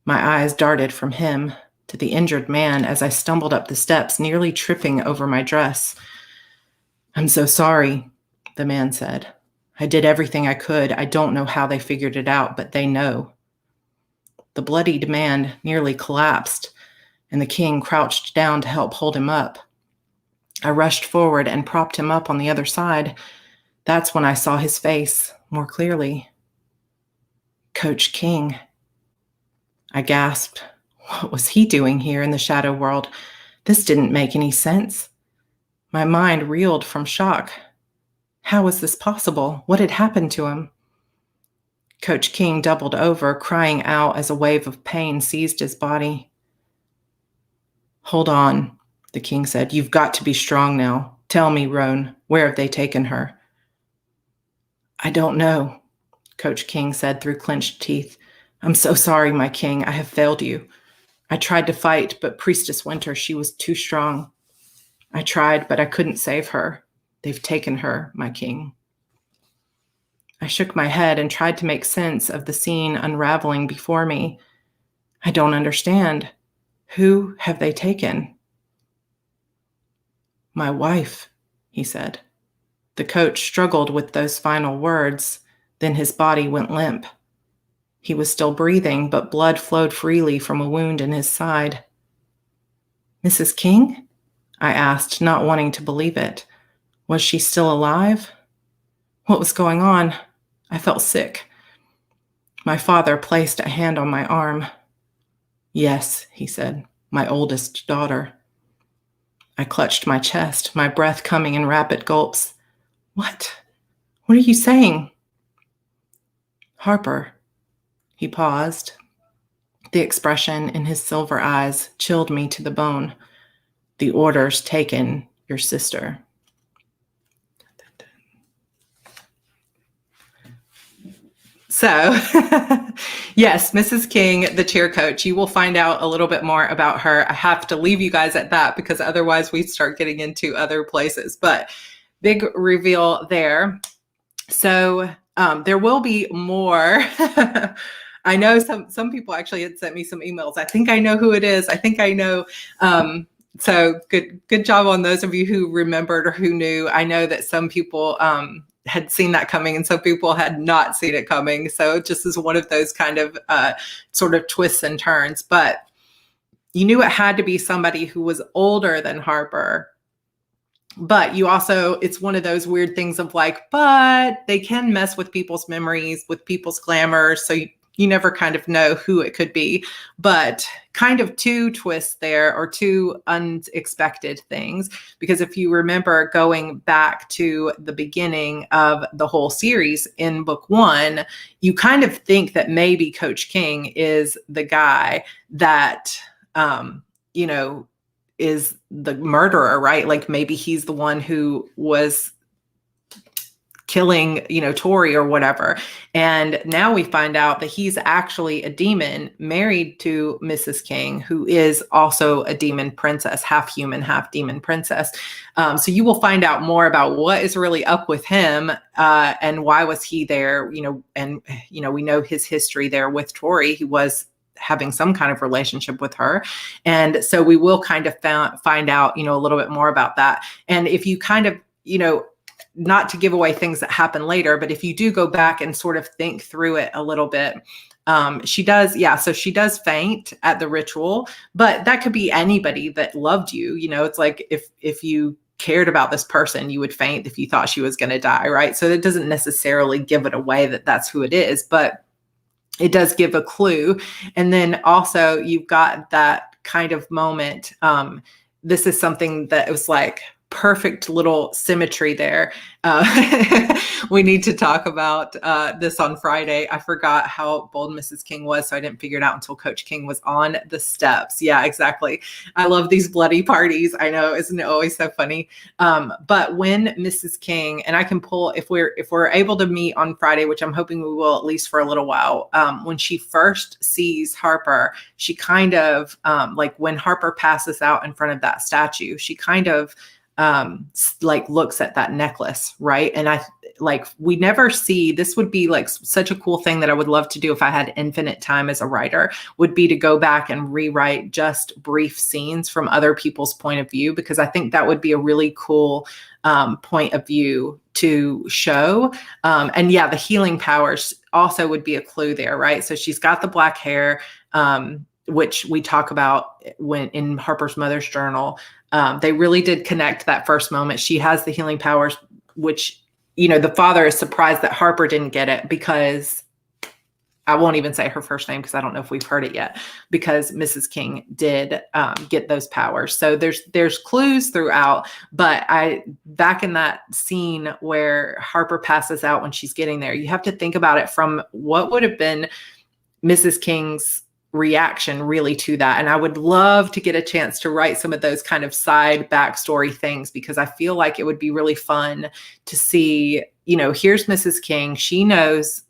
[SPEAKER 1] My eyes darted from him to the injured man as I stumbled up the steps, nearly tripping over my dress. "I'm so sorry," the man said. "I did everything I could. I don't know how they figured it out, but they know." The bloodied man nearly collapsed, and the king crouched down to help hold him up. I rushed forward and propped him up on the other side. That's when I saw his face more clearly. Coach King. I gasped. What was he doing here in the shadow world? This didn't make any sense. My mind reeled from shock. How was this possible? What had happened to him? Coach King doubled over, crying out as a wave of pain seized his body. "Hold on," the king said. "You've got to be strong now. Tell me, Roan, where have they taken her?" "I don't know," Coach King said through clenched teeth. "I'm so sorry, my king. I have failed you. I tried to fight, but Priestess Winter, she was too strong. I tried, but I couldn't save her. They've taken her, my king." I shook my head and tried to make sense of the scene unraveling before me. "I don't understand. Who have they taken?" "My wife," he said. The coach struggled with those final words, then his body went limp. He was still breathing, but blood flowed freely from a wound in his side. "Mrs. King?" I asked, not wanting to believe it. Was she still alive? What was going on? I felt sick. My father placed a hand on my arm. "Yes," he said, "my oldest daughter." I clutched my chest, my breath coming in rapid gulps. What? What are you saying?" "Harper." He paused. The expression in his silver eyes chilled me to the bone. "The order's taken, your sister." So, yes, Mrs. King, the cheer coach, you will find out a little bit more about her. I have to leave you guys at that because otherwise we start getting into other places. But big reveal there. So there will be more. I know some people actually had sent me some emails. I think I know who it is. I think I know. So good job on those of you who remembered or who knew. I know that some people had seen that coming and some people had not seen it coming. So it just is one of those kind of sort of twists and turns. But you knew it had to be somebody who was older than Harper. But you also, it's one of those weird things of like, but they can mess with people's memories, with people's glamour. So you never kind of know who it could be. But kind of two twists there, or two unexpected things. Because if you remember going back to the beginning of the whole series in book 1, you kind of think that maybe Coach King is the guy that, is the murderer, right? Like maybe he's the one who was killing, Tori or whatever. And now we find out that he's actually a demon married to Mrs. King, who is also a demon princess, half human, half demon princess. So you will find out more about what is really up with him and why was he there, and, we know his history there with Tori. He was having some kind of relationship with her. And so we will kind of find out, a little bit more about that. And if you kind of, not to give away things that happen later, but if you do go back and sort of think through it a little bit, she does. Yeah. So she does faint at the ritual, but that could be anybody that loved you. It's like if you cared about this person, you would faint if you thought she was going to die. Right. So it doesn't necessarily give it away that that's who it is, but it does give a clue. And then also you've got that kind of moment. This is something that was like perfect little symmetry there. We need to talk about this on Friday. I forgot how bold Mrs. King was, so I didn't figure it out until Coach King was on the steps. Yeah, exactly. I love these bloody parties. I know, isn't it always so funny? But when Mrs. King, and I can pull, if we're able to meet on Friday, which I'm hoping we will at least for a little while, when she first sees Harper, she kind of like when Harper passes out in front of that statue, she kind of like looks at that necklace, right? And like we never see, this would be like such a cool thing that I would love to do if I had infinite time as a writer, would be to go back and rewrite just brief scenes from other people's point of view, because I think that would be a really cool point of view to show. And yeah, the healing powers also would be a clue there, right? So she's got the black hair, which we talk about when in Harper's mother's journal. They really did connect that first moment. She has the healing powers, which, you know, the father is surprised that Harper didn't get it, because I won't even say her first name because I don't know if we've heard it yet, because Mrs. King did get those powers. So there's clues throughout, but back in that scene where Harper passes out when she's getting there, you have to think about it from what would have been Mrs. King's reaction really to that. And I would love to get a chance to write some of those kind of side backstory things, because I feel like it would be really fun to see, you know, here's Mrs. King. She knows,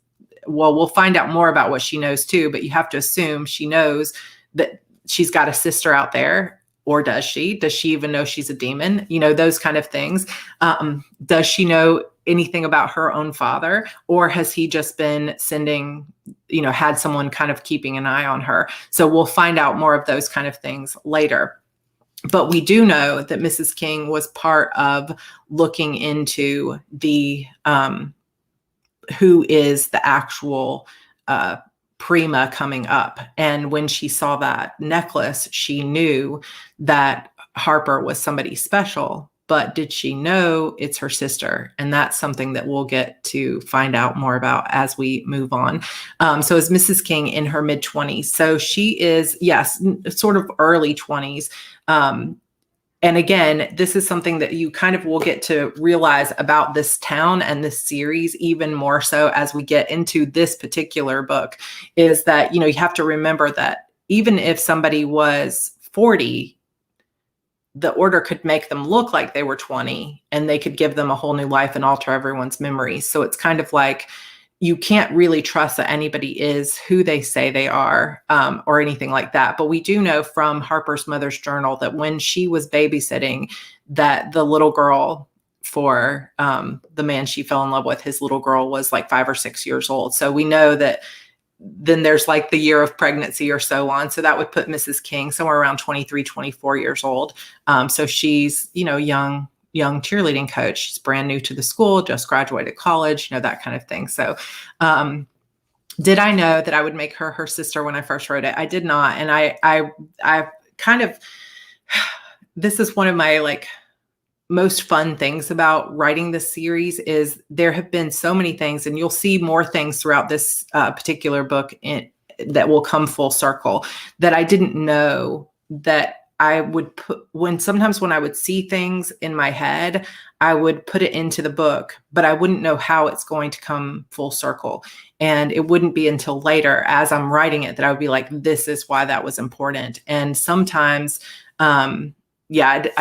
[SPEAKER 1] well, we'll find out more about what she knows too, but you have to assume she knows that she's got a sister out there. Or does she? Does she even know she's a demon? You know, those kind of things. Does she know anything about her own father? Or has he just been sending, you know, had someone kind of keeping an eye on her? So we'll find out more of those kind of things later. But we do know that Mrs. King was part of looking into the who is the actual Prima coming up. And when she saw that necklace, she knew that Harper was somebody special, but did she know it's her sister? And that's something that we'll get to find out more about as we move on. So is Mrs. King in her mid-20s? So she is, yes, sort of early 20s. And again, this is something that you kind of will get to realize about this town and this series even more so as we get into this particular book, is that, you know, you have to remember that even if somebody was 40, the order could make them look like they were 20, and they could give them a whole new life and alter everyone's memories. So it's kind of like, you can't really trust that anybody is who they say they are, or anything like that. But we do know from Harper's mother's journal that when she was babysitting, that the little girl for the man she fell in love with, his little girl was like 5 or 6 years old. So we know that then there's like the year of pregnancy or so on. So that would put Mrs. King somewhere around 23, 24 years old. So she's, you know, young cheerleading coach. She's brand new to the school, just graduated college, you know, that kind of thing. So, did I know that I would make her sister when I first wrote it? I did not. And I kind of, this is one of my like most fun things about writing this series, is there have been so many things, and you'll see more things throughout this particular book that will come full circle, that I didn't know that I would put, sometimes when I would see things in my head, I would put it into the book, but I wouldn't know how it's going to come full circle. And it wouldn't be until later as I'm writing it that I would be like, this is why that was important. And sometimes, I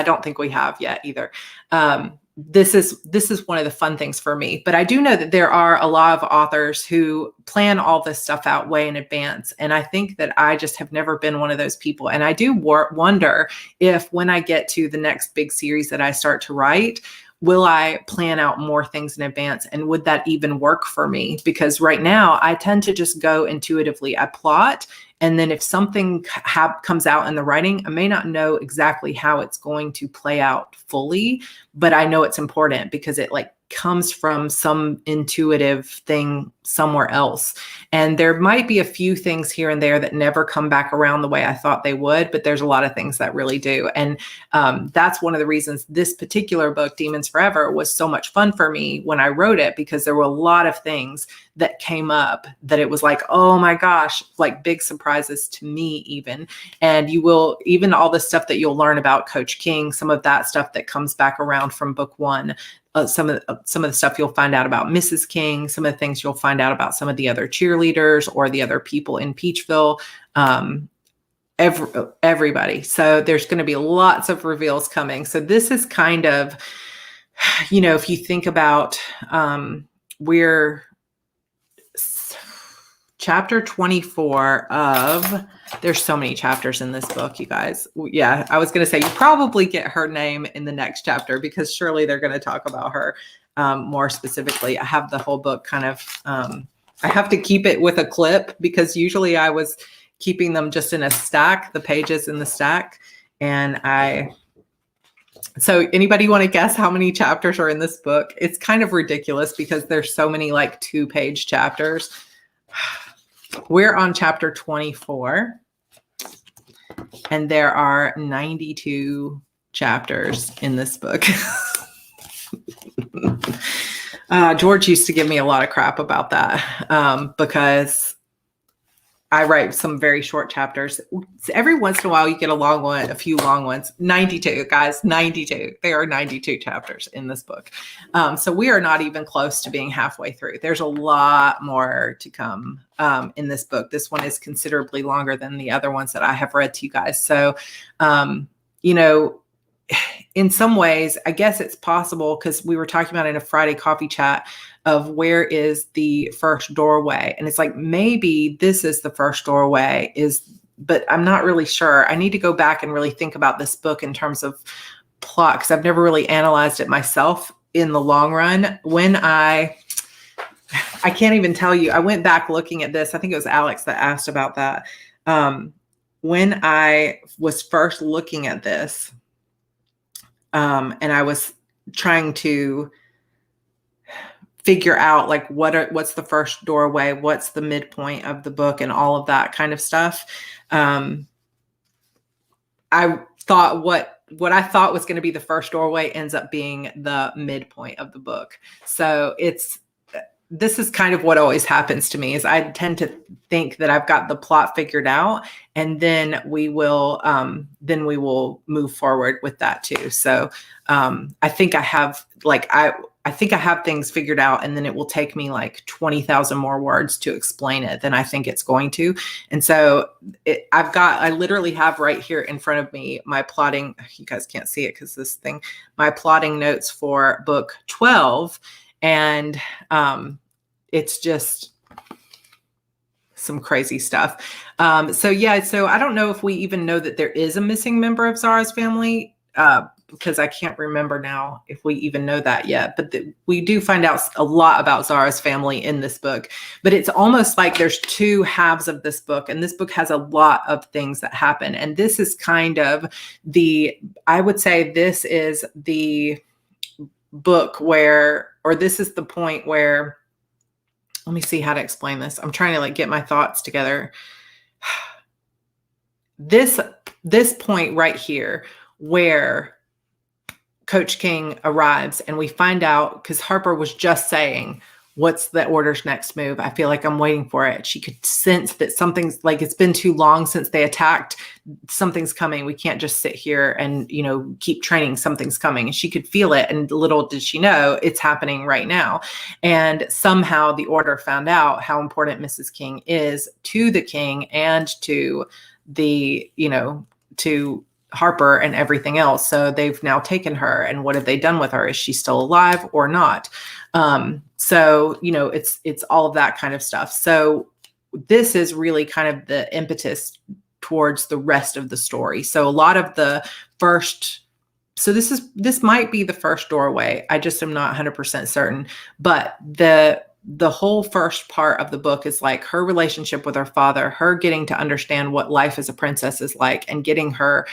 [SPEAKER 1] don't think we have yet either. This is one of the fun things for me, but I do know that there are a lot of authors who plan all this stuff out way in advance. And I think that I just have never been one of those people. And I do wonder if when I get to the next big series that I start to write, will I plan out more things in advance? And would that even work for me? Because right now I tend to just go intuitively. I plot, and then if something comes out in the writing, I may not know exactly how it's going to play out fully, but I know it's important because it like comes from some intuitive thing somewhere else. And there might be a few things here and there that never come back around the way I thought they would, but there's a lot of things that really do. And that's one of the reasons this particular book, Demons Forever, was so much fun for me when I wrote it, because there were a lot of things that came up that it was like, oh my gosh, like big surprises to me even. And you will, even all the stuff that you'll learn about Coach King, some of that stuff that comes back around from book one, some of the stuff you'll find out about Mrs. King, some of the things you'll find out about some of the other cheerleaders or the other people in Peachville, everybody. So there's going to be lots of reveals coming. So this is kind of, you know, if you think about, we're chapter 24 of, there's so many chapters in this book, you guys. Yeah, I was going to say, you probably get her name in the next chapter because surely they're going to talk about her more specifically. I have the whole book kind of, I have to keep it with a clip because usually I was keeping them just in a stack, the pages in the stack. And so anybody want to guess how many chapters are in this book? It's kind of ridiculous because there's so many like 2-page chapters. We're on chapter 24 and there are 92 chapters in this book. George used to give me a lot of crap about that because I write some very short chapters. Every once in a while you get a long one, a few long ones. 92, guys, 92. There are 92 chapters in this book. So we are not even close to being halfway through. There's a lot more to come in this book. This one is considerably longer than the other ones that I have read to you guys. So, you know, in some ways, I guess it's possible because we were talking about in a Friday coffee chat of where is the first doorway. And it's like, maybe this is the first doorway but I'm not really sure. I need to go back and really think about this book in terms of plot because I've never really analyzed it myself in the long run. When I can't even tell you, I went back looking at this. I think it was Alex that asked about that. When I was first looking at this, and I was trying to figure out like what's the first doorway, what's the midpoint of the book and all of that kind of stuff. I thought what I thought was going to be the first doorway ends up being the midpoint of the book. So this is kind of what always happens to me is I tend to think that I've got the plot figured out and then we will move forward with that too. So I think I have I think I have things figured out and then it will take me like 20,000 more words to explain it than I think it's going to. And so I literally have right here in front of me my plotting, you guys can't see it because my plotting notes for book 12. And it's just some crazy stuff. So I don't know if we even know that there is a missing member of Zara's family because I can't remember now if we even know that yet. But we do find out a lot about Zara's family in this book. But it's almost like there's two halves of this book. And this book has a lot of things that happen. And this is kind of I would say this is the book this is the point where, let me see how to explain this. I'm trying to like get my thoughts together. This point right here where Coach King arrives and we find out, because Harper was just saying, what's the Order's next move? I feel like I'm waiting for it. She could sense that something's like, it's been too long since they attacked. Something's coming. We can't just sit here and, keep training. Something's coming. And she could feel it. And little did she know it's happening right now. And somehow the Order found out how important Mrs. King is to the King and to to Harper and everything else. So they've now taken her, and what have they done with her? Is she still alive or not? So, it's all of that kind of stuff. So this is really kind of the impetus towards the rest of the story. So a lot of the this might be the first doorway. I just am not 100% certain, but the whole first part of the book is like her relationship with her father, her getting to understand what life as a princess is like and getting her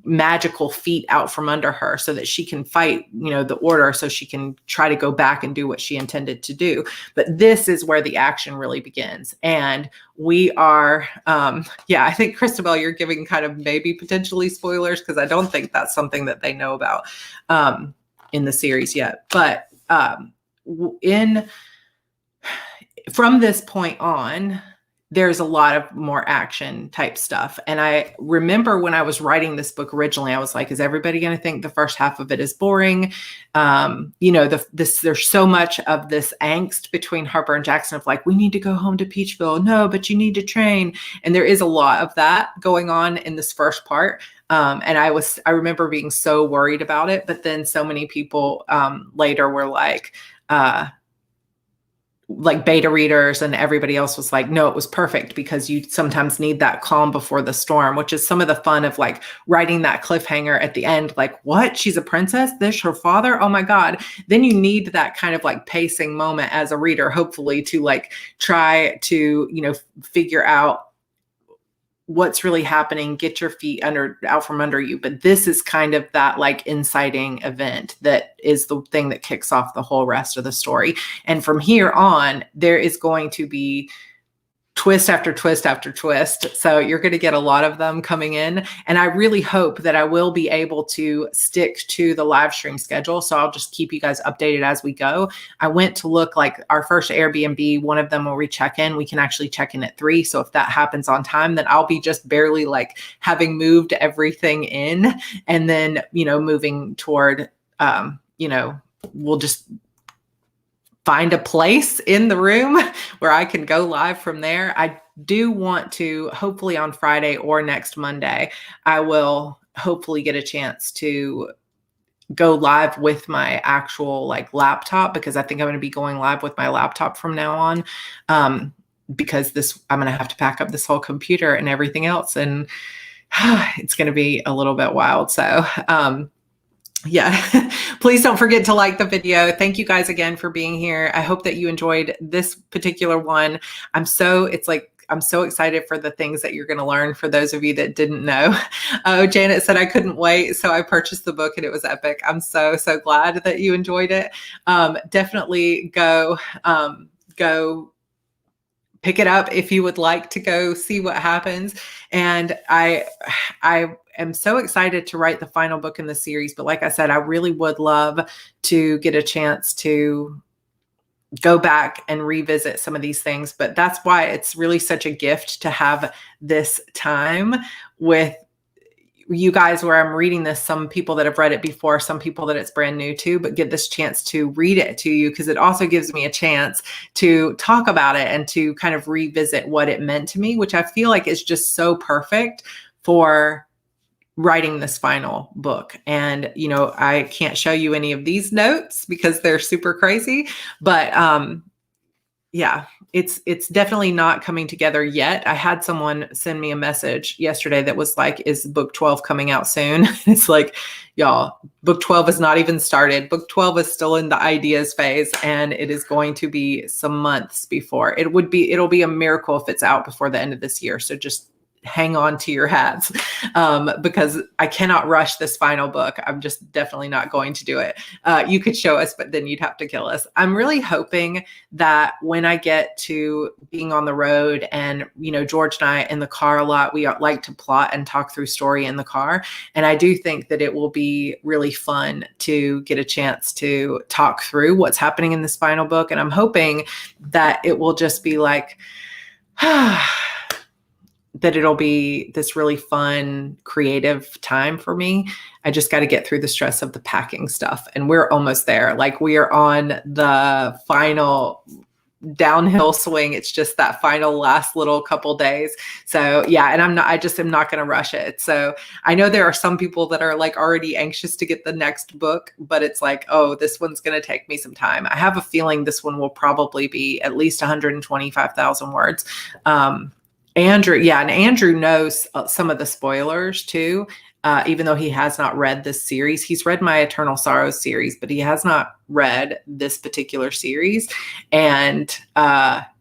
[SPEAKER 1] magical feet out from under her so that she can fight, the Order, so she can try to go back and do what she intended to do. But this is where the action really begins. And we are, I think, Christabelle, you're giving kind of maybe potentially spoilers because I don't think that's something that they know about in the series yet. But from this point on, there's a lot of more action type stuff. And I remember when I was writing this book originally, I was like, is everybody going to think the first half of it is boring? There's so much of this angst between Harper and Jackson of like, we need to go home to Peachville. No, but you need to train. And there is a lot of that going on in this first part. And I remember being so worried about it, but then so many people later were like, like beta readers and everybody else was like, no, it was perfect, because you sometimes need that calm before the storm, which is some of the fun of like writing that cliffhanger at the end. Like, what? She's a princess? This her father? Oh my God. Then you need that kind of like pacing moment as a reader, hopefully, to like try to, figure out what's really happening, get your feet out from under you. But this is kind of that like inciting event that is the thing that kicks off the whole rest of the story. And from here on, there is going to be twist after twist after twist. So you're going to get a lot of them coming in. And I really hope that I will be able to stick to the live stream schedule. So I'll just keep you guys updated as we go. I went to look, like our first Airbnb, one of them where we check in, we can actually check in at 3. So if that happens on time, then I'll be just barely like having moved everything in, and then, moving toward, we'll just find a place in the room where I can go live from there. I do want to, hopefully on Friday or next Monday, I will hopefully get a chance to go live with my actual like laptop, because I think I'm going to be going live with my laptop from now on. Because I'm going to have to pack up this whole computer and everything else. And it's going to be a little bit wild. So, yeah, please don't forget to like the video. Thank you guys again for being here. I hope that you enjoyed this particular one. I'm so excited for the things that you're going to learn, for those of you that didn't know. Oh, Janet said I couldn't wait, so I purchased the book and it was epic. I'm so glad that you enjoyed it. Definitely go pick it up if you would like to go see what happens. And I am so excited to write the final book in the series. But like I said, I really would love to get a chance to go back and revisit some of these things. But that's why it's really such a gift to have this time with you guys, where I'm reading this, some people that have read it before, some people that it's brand new to, but get this chance to read it to you, because it also gives me a chance to talk about it and to kind of revisit what it meant to me, which I feel like is just so perfect for writing this final book. And, I can't show you any of these notes because they're super crazy, but, yeah, it's definitely not coming together yet. I had someone send me a message yesterday that was like, is book 12 coming out soon? It's like, y'all, book 12 is not even started. Book 12 is still in the ideas phase, and it is going to be some months before it'll be a miracle if it's out before the end of this year. So just hang on to your hats, because I cannot rush this final book. I'm just definitely not going to do it. You could show us, but then you'd have to kill us. I'm really hoping that when I get to being on the road and, George and I in the car a lot, we like to plot and talk through story in the car. And I do think that it will be really fun to get a chance to talk through what's happening in this final book. And I'm hoping that it will just be like, that it'll be this really fun, creative time for me. I just got to get through the stress of the packing stuff. And we're almost there. Like, we are on the final downhill swing. It's just that final last little couple days. So yeah, and I just am not going to rush it. So I know there are some people that are like already anxious to get the next book, but it's like, oh, this one's going to take me some time. I have a feeling this one will probably be at least 125,000 words. Andrew knows some of the spoilers too, even though he has not read this series. He's read my Eternal Sorrows series, but he has not read this particular series. And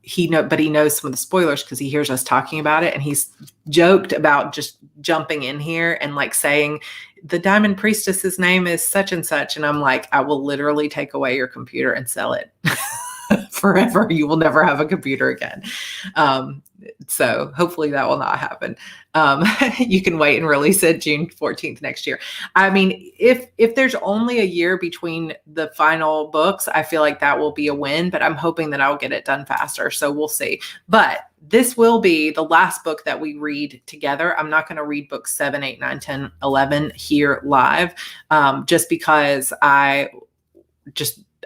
[SPEAKER 1] he knows some of the spoilers because he hears us talking about it. And he's joked about just jumping in here and like saying, the Diamond Priestess's name is such and such. And I'm like, I will literally take away your computer and sell it. Forever. You will never have a computer again. So hopefully that will not happen. You can wait and release it June 14th next year. I mean, if there's only a year between the final books, I feel like that will be a win, but I'm hoping that I'll get it done faster. So we'll see. But this will be the last book that we read together. I'm not going to read books 7, 8, 9, 10, 11 here live, just because I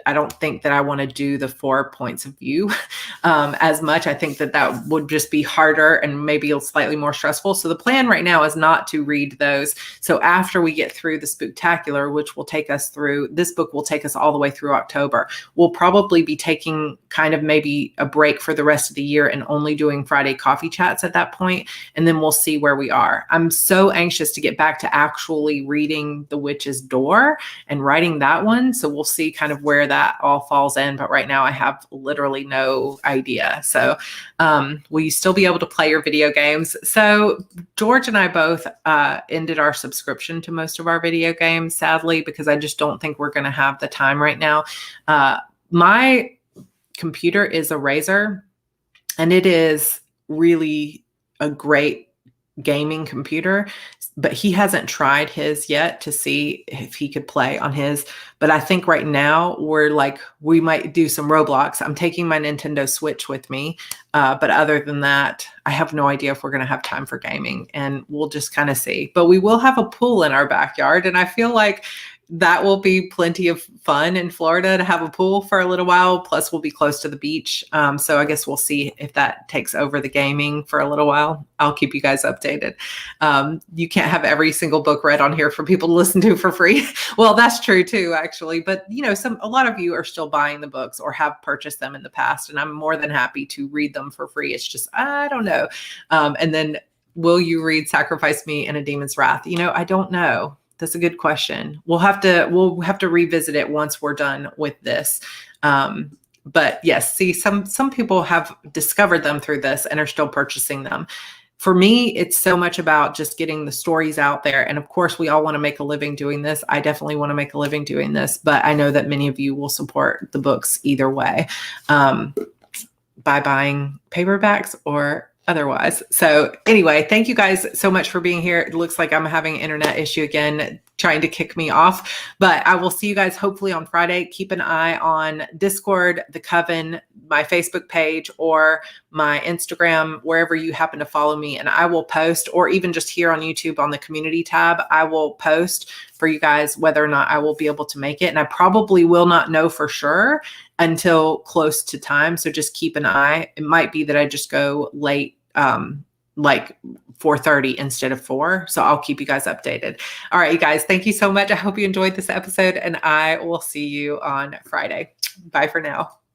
[SPEAKER 1] I don't think that I want to do the 4 points of view as much. I think that that would just be harder and maybe slightly more stressful. So the plan right now is not to read those. So after we get through the Spooktacular, which will take us through, this book will take us all the way through October, we'll probably be taking kind of maybe a break for the rest of the year and only doing Friday coffee chats at that point. And then we'll see where we are. I'm so anxious to get back to actually reading The Witch's Door and writing that one. So we'll see kind of where that all falls in. But right now I have literally no idea. So will you still be able to play your video games? So George and I both ended our subscription to most of our video games, sadly, because I just don't think we're going to have the time right now. My computer is a Razer, and it is really a great gaming computer, but he hasn't tried his yet to see if he could play on his. But I think right now we might do some Roblox. I'm taking my Nintendo Switch with me. But other than that, I have no idea if we're going to have time for gaming, and we'll just kind of see. But we will have a pool in our backyard, and I feel like that will be plenty of fun in Florida to have a pool for a little while. Plus, we'll be close to the beach. So I guess we'll see if that takes over the gaming for a little while. I'll keep you guys updated. You can't have every single book read on here for people to listen to for free. Well, that's true too, actually. But a lot of you are still buying the books or have purchased them in the past, and I'm more than happy to read them for free. It's just, I don't know. And then will you read Sacrifice Me and A Demon's Wrath? I don't know. That's a good question. We'll have to revisit it once we're done with this. But yes, see, some people have discovered them through this and are still purchasing them. For me, it's so much about just getting the stories out there. And of course, we all want to make a living doing this. I definitely want to make a living doing this, but I know that many of you will support the books either way, by buying paperbacks or otherwise. So anyway, thank you guys so much for being here. It looks like I'm having an internet issue again, trying to kick me off, but I will see you guys hopefully on Friday. Keep an eye on Discord, the Coven, my Facebook page, or my Instagram, wherever you happen to follow me. And I will post, or even just here on YouTube on the community tab, I will post for you guys whether or not I will be able to make it. And I probably will not know for sure until close to time. So just keep an eye. It might be that I just go late, like 4:30 instead of 4. So I'll keep you guys updated. All right, you guys, thank you so much. I hope you enjoyed this episode, and I will see you on Friday. Bye for now.